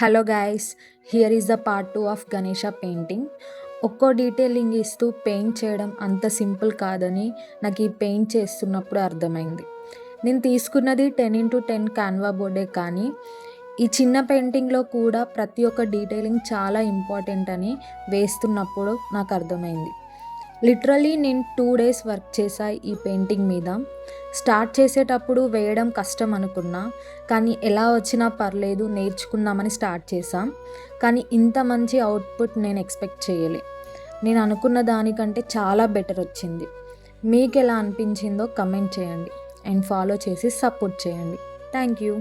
Hello guys, here is the part 2 of Ganesha painting. ఒక్కో detailing ఇస్తూ paint చేయడం అంత సింపుల్ కాదని నాకు ఈ పెయింట్ చేస్తున్నప్పుడు అర్థమైంది. నేను తీసుకున్నది 10x10 క్యాన్వా బోర్డే, కానీ ఈ చిన్న పెయింటింగ్లో కూడా ప్రతి ఒక్క డీటెయిలింగ్ చాలా ఇంపార్టెంట్ అని వేస్తున్నప్పుడు నాకు అర్థమైంది. లిటరలీ నేను 2 days వర్క్ చేశా ఈ పెయింటింగ్ మీద. స్టార్ట్ చేసేటప్పుడు వేయడం కష్టం అనుకున్నా, కానీ ఎలా వచ్చినా పర్లేదు నేర్చుకుందామని స్టార్ట్ చేశాం. కానీ ఇంత మంచి అవుట్పుట్ నేను ఎక్స్పెక్ట్ చేయలే. నేను అనుకున్న దానికంటే చాలా బెటర్ వచ్చింది. మీకు ఎలా అనిపించిందో కమెంట్ చేయండి అండ్ ఫాలో చేసి సపోర్ట్ చేయండి. Thank you.